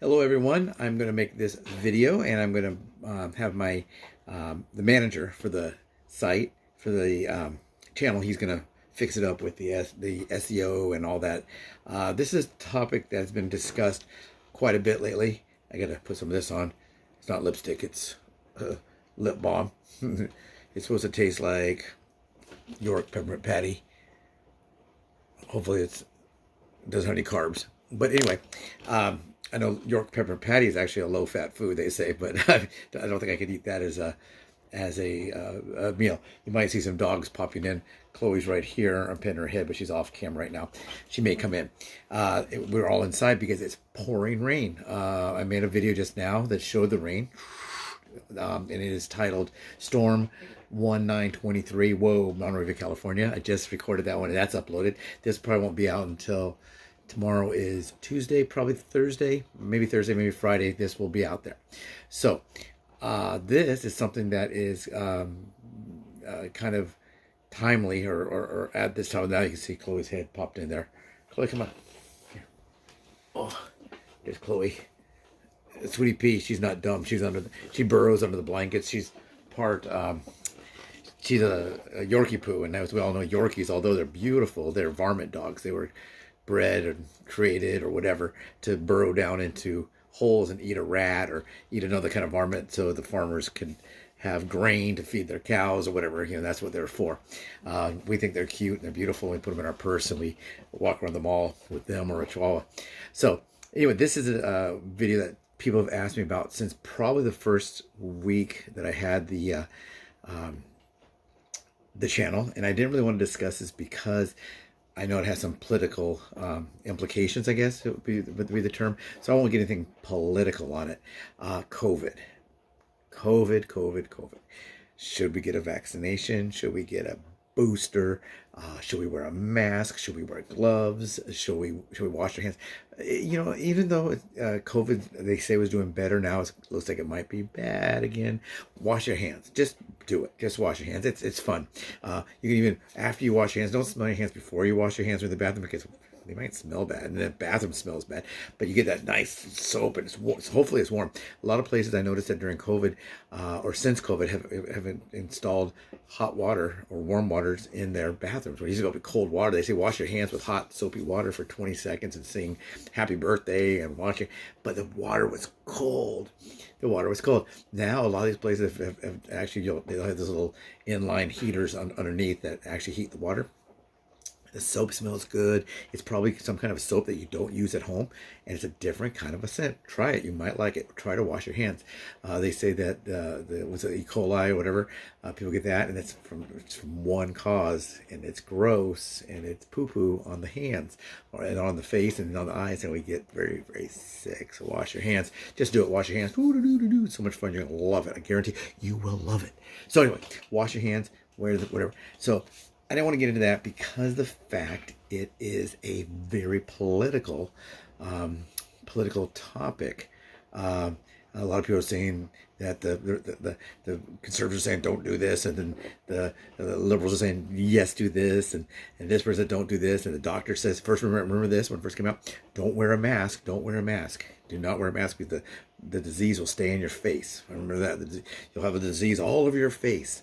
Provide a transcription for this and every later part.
Hello everyone, I'm going to make this video and I'm going to have my the manager for the site, for the channel, he's going to fix it up with the SEO and all that. This is a topic that's been discussed quite a bit lately. I got to put some of this on. It's not lipstick, it's lip balm. It's supposed to taste like York peppermint patty. Hopefully it doesn't have any carbs. But anyway, I know York peppermint patty is actually a low-fat food, they say, but I don't think I could eat that as a meal. You might see some dogs popping in. Chloe's right here. I'm pinning her head, but she's off camera right now. She may come in. We're all inside because it's pouring rain. I made a video just now that showed the rain, and it is titled Storm 1923. Whoa, Monterey, California. I just recorded that one, and that's uploaded. This probably won't be out until tomorrow is Tuesday, probably Thursday, maybe Friday. This will be out there. So this is something that is kind of timely or at this time. Now you can see Chloe's head popped in there. Chloe, come on. Here. Oh, there's Chloe. Sweetie Pea, she's not dumb. She burrows under the blankets. She's part, she's a Yorkie poo. And as we all know, Yorkies, although they're beautiful, they're varmint dogs. They were bred or created or whatever to burrow down into holes and eat a rat or eat another kind of varmint so the farmers can have grain to feed their cows or whatever. You know, that's what they're for. We think they're cute and they're beautiful. We put them in our purse and we walk around the mall with them or a chihuahua. So anyway, this is a video that people have asked me about since probably the first week that I had the channel, and I didn't really want to discuss this because I know it has some political implications, I guess it would be the term. So I won't get anything political on it. COVID. Should we get a vaccination? Should we get a booster? Should we wear a mask? Should we wear gloves? Should we wash our hands? You know, even though COVID, they say was doing better, now it looks like it might be bad again. Wash your hands. Just do it. Just wash your hands. It's fun. You can even, after you wash your hands, don't smell your hands before you wash your hands in the bathroom because they might smell bad, and the bathroom smells bad. But you get that nice soap, and hopefully it's warm. A lot of places I noticed that during COVID, or since COVID, have installed hot water or warm waters in their bathrooms. Where you used to go with cold water, they say wash your hands with hot soapy water for 20 seconds and sing happy birthday and washing. But the water was cold. The water was cold. Now a lot of these places have actually, they'll have those little inline heaters underneath that actually heat the water. The soap smells good. It's probably some kind of soap that you don't use at home, and it's a different kind of a scent. Try it. You might like it. Try to wash your hands. They say that was it E. coli or whatever, people get that, and it's from one cause, and it's gross, and it's poo-poo on the hands, and on the face, and on the eyes, and we get very, very sick. So wash your hands. Just do it. Wash your hands. So much fun. You're going to love it. I guarantee you will love it. So anyway, wash your hands. Wear whatever. So I didn't want to get into that because the fact it is a very political topic. A lot of people are saying that the conservatives are saying don't do this, and then the liberals are saying yes, do this, and this person don't do this, and the doctor says first remember this when it first came out, don't wear a mask, don't wear a mask, do not wear a mask because the disease will stay in your face. I remember that you'll have a disease all over your face,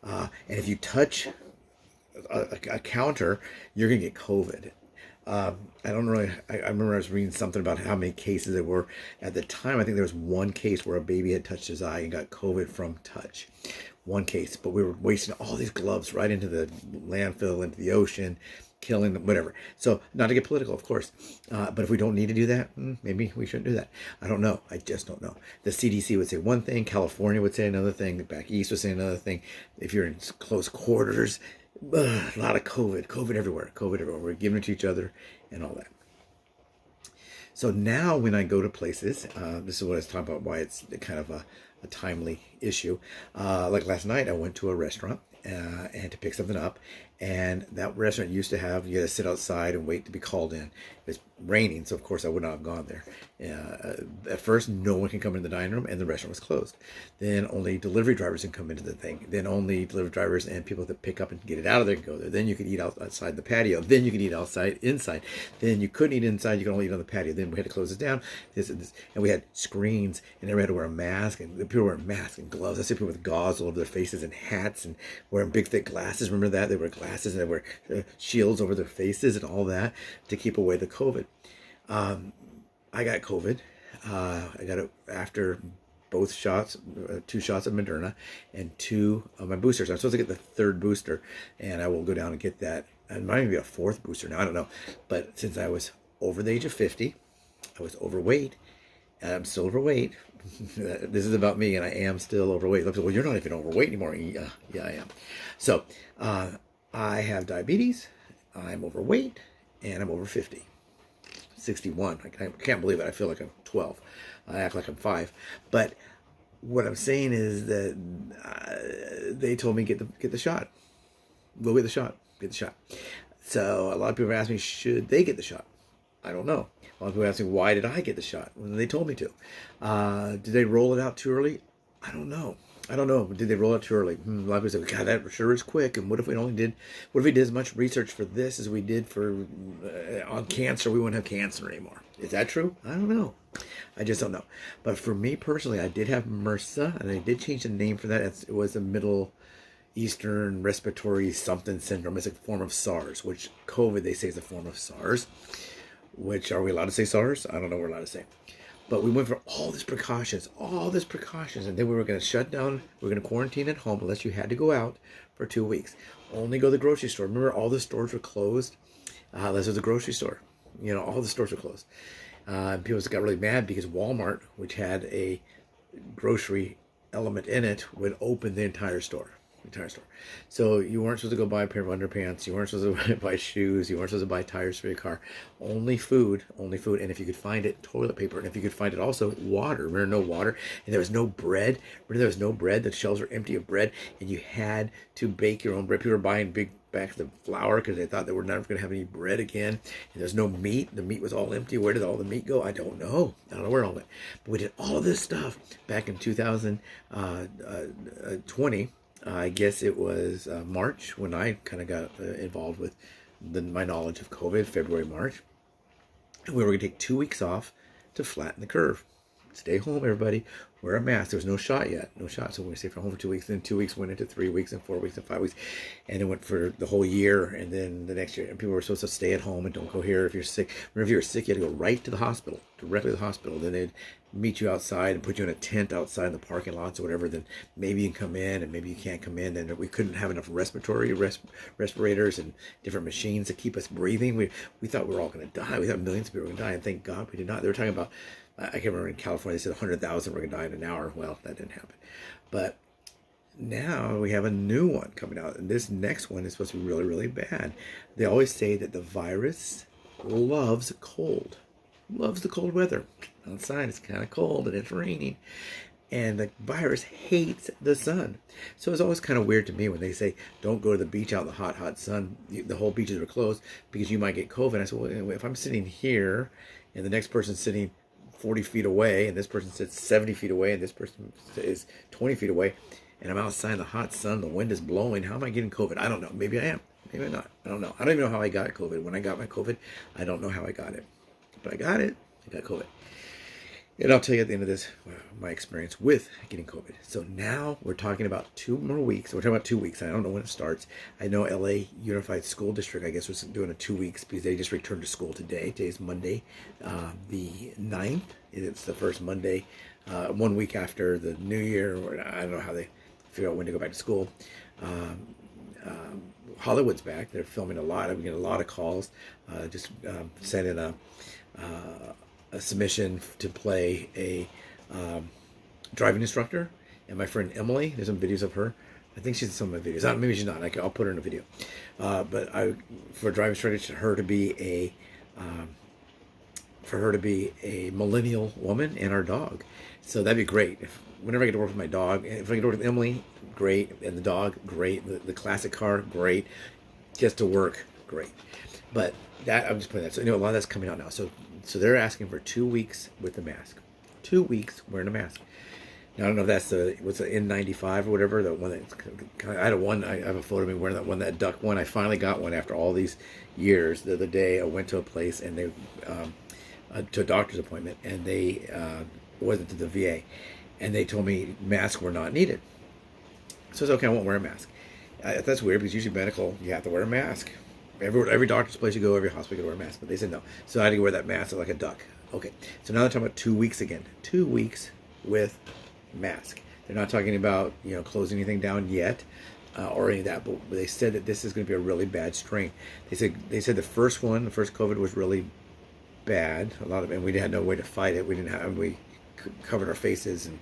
and if you touch a counter, you're gonna get COVID. I don't really. I remember I was reading something about how many cases there were at the time. I think there was one case where a baby had touched his eye and got COVID from touch. One case, but we were wasting all these gloves right into the landfill, into the ocean, killing them, whatever. So not to get political, of course, but if we don't need to do that, maybe we shouldn't do that. I don't know. I just don't know. The CDC would say one thing, California would say another thing, back east would say another thing. If you're in close quarters, a lot of COVID everywhere. We're giving it to each other and all that. So now when I go to places, this is what I was talking about, why it's kind of a timely issue. Like last night, I went to a restaurant and to pick something up, And that restaurant used to have, you had to sit outside and wait to be called in. It's raining, so of course I would not have gone there. At first, no one can come in the dining room, and the restaurant was closed. Then only delivery drivers can come into the thing. Then only delivery drivers and people that pick up and get it out of there can go there. Then you could eat outside the patio. Then you could eat inside. Then you couldn't eat inside. You could only eat on the patio. Then we had to close it down. And we had screens, and everybody had to wear a mask. And the people were wearing masks and gloves. I see people with gauze all over their faces and hats and wearing big thick glasses. Remember that? They wear glasses and they wear shields over their faces and all that to keep away the COVID. I got COVID. I got it after both shots, 2 shots of Moderna and 2 of my boosters. I'm supposed to get the 3rd booster, and I will go down and get that. It might even be a 4th booster now. I don't know. But since I was over the age of 50, I was overweight. I'm still overweight. This is about me, and I am still overweight. Well, you're not even overweight anymore. Yeah, I am. So I have diabetes. I'm overweight, and I'm over 50. 61. I can't believe it. I feel like I'm 12. I act like I'm 5. But what I'm saying is that they told me get the shot. Go get the shot. Get the shot. So a lot of people ask me, should they get the shot? I don't know. A lot of people ask me, why did I get the shot? Well, they told me to. Did they roll it out too early? I don't know. Did they roll it too early? A lot of people say, God, that sure is quick. And what if we did as much research for this as we did for on cancer? We wouldn't have cancer anymore. Is that true? I don't know. I just don't know. But for me personally, I did have MRSA, and I did change the name for that. It was a Middle Eastern Respiratory something syndrome. It's a form of SARS, which COVID, they say, is a form of SARS. Which, are we allowed to say SARS? I don't know what we're allowed to say. But we went for all these precautions, and then we were going to shut down. We were going to quarantine at home unless you had to go out for 2 weeks. Only go to the grocery store. Remember, all the stores were closed. This was a grocery store. All the stores were closed. People got really mad because Walmart, which had a grocery element in it, would open the entire store. So you weren't supposed to go buy a pair of underpants. You weren't supposed to buy shoes. You weren't supposed to buy tires for your car. Only food. And if you could find it, toilet paper. And if you could find it also, water. Remember, no water. And there was no bread. The shelves were empty of bread. And you had to bake your own bread. People were buying big bags of flour because they thought they were never going to have any bread again. And there's no meat. The meat was all empty. Where did all the meat go? I don't know. I don't know where it all went. But we did all this stuff back in 2020. I guess it was March when I kind of got involved with my knowledge of COVID, February, March. And we were going to take 2 weeks off to flatten the curve. Stay home, everybody. Wear a mask. There was no shot yet. So we're going to stay from home for 2 weeks. Then 2 weeks went into 3 weeks and 4 weeks and 5 weeks. And it went for the whole year. And then the next year. And people were supposed to stay at home and don't go here if you're sick. Remember, if you were sick, you had to go right to the hospital. Directly to the hospital. Then they'd meet you outside and put you in a tent outside in the parking lots or whatever. Then maybe you can come in and maybe you can't come in. And we couldn't have enough respirators and different machines to keep us breathing. We thought we were all going to die. We thought millions of people were going to die. And thank God we did not. They were talking about, I can't remember, in California, they said 100,000 were going to die in an hour. Well, that didn't happen. But now we have a new one coming out. And this next one is supposed to be really, really bad. They always say that the virus loves cold. Loves the cold weather. Outside it's kind of cold and it's raining. And the virus hates the sun. So it's always kind of weird to me when they say, don't go to the beach out in the hot, hot sun. The whole beaches are closed because you might get COVID. I said, well, if I'm sitting here and the next person's sitting 40 feet away and this person sits 70 feet away and this person is 20 feet away and I'm outside in the hot sun, the wind is blowing, how am I getting COVID? I don't know. Maybe I am. Maybe I'm not. I don't know. I don't even know how I got COVID. When I got my COVID, I don't know how I got it. But I got it. I got COVID. And I'll tell you at the end of this, my experience with getting COVID. So now we're talking about 2 more weeks. We're talking about 2 weeks. I don't know when it starts. I know LA Unified School District, I guess, was doing a 2 weeks because they just returned to school today. Today's Monday, the 9th. It's the first Monday, 1 week after the New Year. Or I don't know how they figure out when to go back to school. Hollywood's back. They're filming a lot. I'm getting a lot of calls. Just sent in a submission to play a driving instructor, and my friend Emily, there's some videos of her. I think she's in some of my videos. Maybe she's not. I'll put her in a video. But for a driving instructor, for her to be a millennial woman and our dog. So that'd be great. Whenever I get to work with my dog, if I get to work with Emily, great, and the dog, great. The classic car, great. gets to work, great. But that, I'm just putting that. So, a lot of that's coming out now. So they're asking for 2 weeks with the mask. 2 weeks wearing a mask. Now, I don't know if that's what's the N95 or whatever, the one that, I have a photo of me wearing that one, that duck one. I finally got one after all these years. The other day I went to a place and they, to a doctor's appointment, and they, wasn't to the VA, and they told me masks were not needed. So I said, okay, I won't wear a mask. That's weird, because usually medical, you have to wear a mask. Every doctor's place you go, every hospital, you gotta wear a mask. But they said no. So I had to wear that mask like a duck. Okay. So now they're talking about 2 weeks again. 2 weeks with mask. They're not talking about, closing anything down yet, or any of that. But they said that this is going to be a really bad strain. They said the first COVID was really bad. And we had no way to fight it. We covered our faces and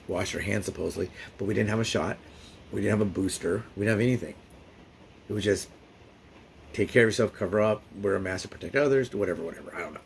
washed our hands supposedly, but we didn't have a shot. We didn't have a booster. We didn't have anything. It was just take care of yourself, cover up, wear a mask to protect others, whatever. I don't know.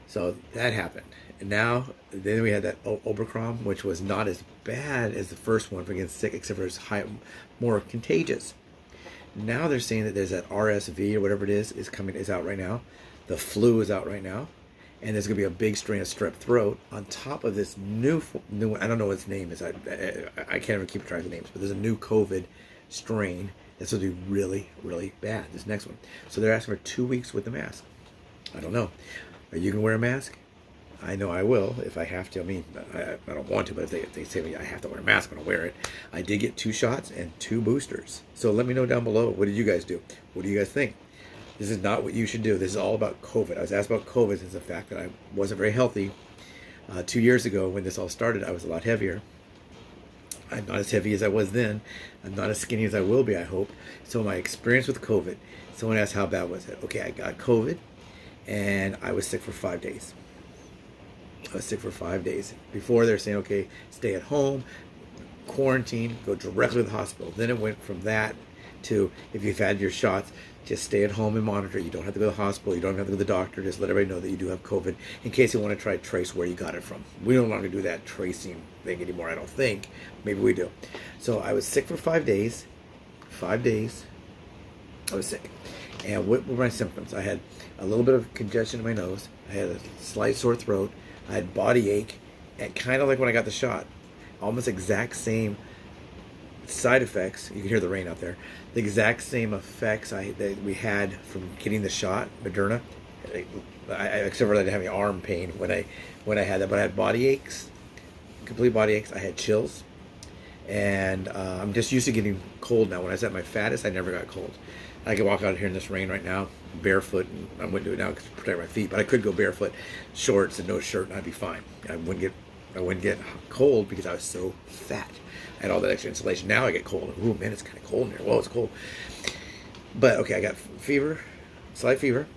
So that happened. And now, then we had that Omicron, which was not as bad as the first one for getting sick, except for it's more contagious. Now they're saying that there's that RSV or whatever it is out right now. The flu is out right now. And there's going to be a big strain of strep throat on top of this new one. I don't know what its name is. I can't even keep track of the names. But there's a new COVID strain that's going to be really, really bad, this next one. So they're asking for 2 weeks with the mask. I don't know. Are you going to wear a mask? I know I will if I have to. I mean, I don't want to, but if they say I have to wear a mask, I'm going to wear it. I did get 2 shots and 2 boosters. So let me know down below. What did you guys do? What do you guys think? This is not what you should do. This is all about COVID. I was asked about COVID since the fact that I wasn't very healthy. 2 years ago when this all started, I was a lot heavier. I'm not as heavy as I was then. I'm not as skinny as I will be, I hope. So my experience with COVID, someone asked how bad was it? Okay, I got COVID and I was sick for 5 days. I was sick for 5 days. Before they're saying, okay, stay at home, quarantine, go directly to the hospital. Then it went from that to, if you've had your shots, just stay at home and monitor. You don't have to go to the hospital. You don't have to go to the doctor. Just let everybody know that you do have COVID in case you want to try to trace where you got it from. We no longer do that tracing thing anymore, I don't think. Maybe we do. So I was sick for 5 days. 5 days. I was sick. And what were my symptoms? I had a little bit of congestion in my nose. I had a slight sore throat. I had body ache. And kind of like when I got the shot. Almost exact same side effects. You can hear the rain out there. The exact same effects that we had from getting the shot, Moderna. Except for that I didn't have any arm pain when I had that, but I had body aches, complete body aches. I had chills, and I'm just used to getting cold now. When I was at my fattest, I never got cold. I could walk out here in this rain right now, barefoot, and I wouldn't do it now to protect my feet, but I could go barefoot, shorts and no shirt, and I'd be fine. I wouldn't get cold because I was so fat. I had all that extra insulation. Now I get cold. Ooh, man, it's kind of cold in here. Whoa, it's cold. But, okay, I got fever, slight fever.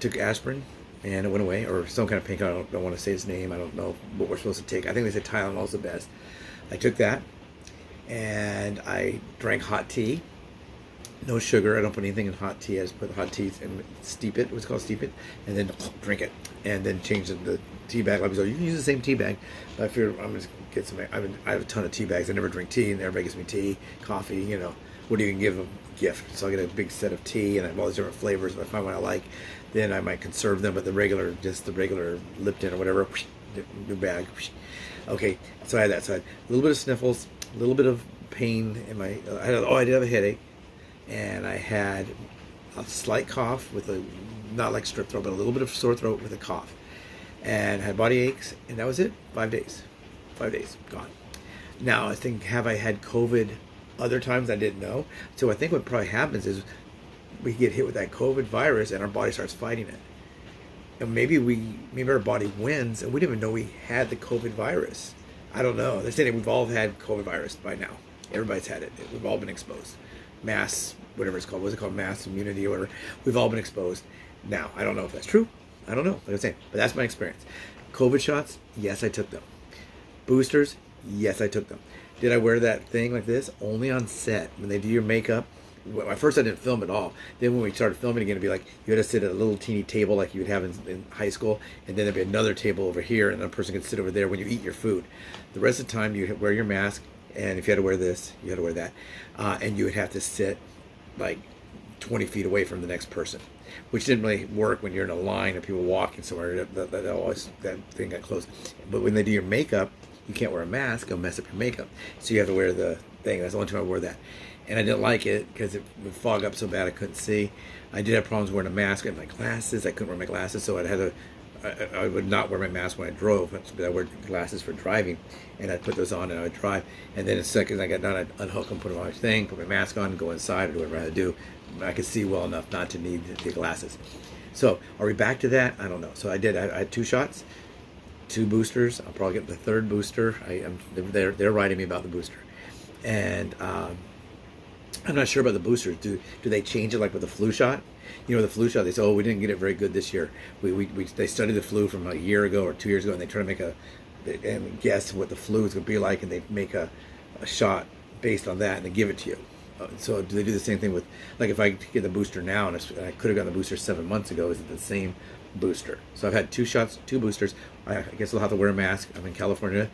Took aspirin, and it went away, or some kind of pain. I don't want to say his name. I don't know what we're supposed to take. I think they said Tylenol's the best. I took that, and I drank hot tea. No sugar. I don't put anything in hot tea. I just put the hot tea and steep it. What's it called? Steep it, and then drink it, and then change the tea bag. Like, so you can use the same tea bag, but I figure I'm going to get some. I have a ton of tea bags. I never drink tea, and everybody gives me tea, coffee. You know, what do you give them? Gift. So I get a big set of tea, and I have all these different flavors. If I find one I like, then I might conserve them. But the regular Lipton or whatever, new bag. Okay, so I had that. So I had a little bit of sniffles, a little bit of pain in my. I did have a headache, and I had a slight cough with not like strep throat, but a little bit of sore throat with a cough, and had body aches, and that was it. 5 days. 5 days gone. Now I think, have I had COVID other times? I didn't know. So I think what probably happens is we get hit with that COVID virus and our body starts fighting it. And maybe our body wins and we didn't even know we had the COVID virus. I don't know. They're saying that we've all had COVID virus by now. Everybody's had it. We've all been exposed. Mass, whatever it's called. What's it called? Mass immunity or whatever. We've all been exposed. Now, I don't know if that's true. I don't know. Like I'm saying, but that's my experience. COVID shots, yes, I took them. Boosters, yes, I took them. Did I wear that thing like this? Only on set. When they do your makeup. At first I didn't film at all. Then when we started filming again, it'd be like, you had to sit at a little teeny table like you would have in high school. And then there'd be another table over here, and a person could sit over there when you eat your food. The rest of the time, you wear your mask. And if you had to wear this, you had to wear that. And you would have to sit like 20 feet away from the next person, which didn't really work when you're in a line of people walking somewhere. That thing got close. But when they do your makeup, you can't wear a mask. It'll mess up your makeup. So you have to wear the thing. That's the only time I wore that. And I didn't like it because it would fog up so bad I couldn't see. I did have problems wearing a mask and my glasses. I couldn't wear my glasses, so I would not wear my mask when I drove, but I wear glasses for driving, and I'd put those on and I would drive. And then as soon as I got done, I'd unhook them, put them on my thing, put my mask on, and go inside or do whatever I had to do. I could see well enough not to need the glasses. So are we back to that? I don't know. So I had 2 shots, 2 boosters. I'll probably get the 3rd booster. They're writing me about the booster, and I'm not sure about the boosters. Do they change it like with the flu shot? You know, the flu shot, they say, oh, we didn't get it very good this year. They studied the flu from a year ago or 2 years ago, and they try to make and guess what the flu is going to be like, and they make a shot based on that, and they give it to you. So do they do the same thing with, like, if I get the booster now, and I could have gotten the booster 7 months ago, is it the same booster? So I've had 2 shots, 2 boosters. I guess I'll have to wear a mask. I'm in California.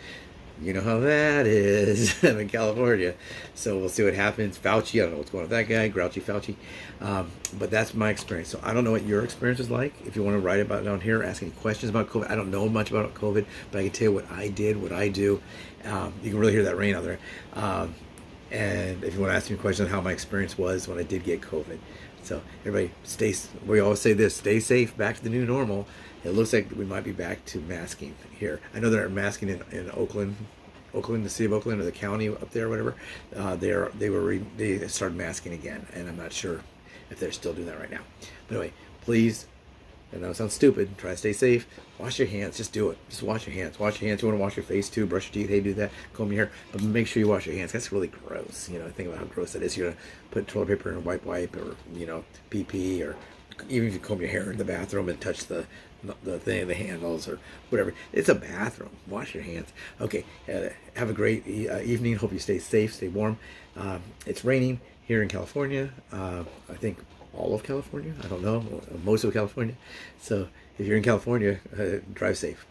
You know how that is. I'm in California. So we'll see what happens. Fauci, I don't know what's going on with that guy, grouchy Fauci. But that's my experience. So I don't know what your experience is like. If you want to write about it down here, ask any questions about COVID. I don't know much about COVID, but I can tell you what I did, what I do. You can really hear that rain out there. And if you want to ask me questions on how my experience was when I did get COVID. So everybody, we always say this, stay safe, back to the new normal. It looks like we might be back to masking here. I know they're masking in Oakland, the city of Oakland, or the county up there, or whatever. They started masking again, and I'm not sure if they're still doing that right now. But anyway, please, I know it sounds stupid, try to stay safe. Wash your hands, just do it. Just wash your hands. Wash your hands. You want to wash your face too, brush your teeth, hey, do that, comb your hair, but make sure you wash your hands. That's really gross. You know, think about how gross that is. You're gonna put toilet paper in a wipe, or PP, or even if you comb your hair in the bathroom and touch the thing, the handles or whatever. It's a bathroom. Wash your hands. Okay. Have a great evening. Hope you stay safe, stay warm. It's raining here in California. I think all of California. I don't know. Most of California. So if you're in California, drive safe.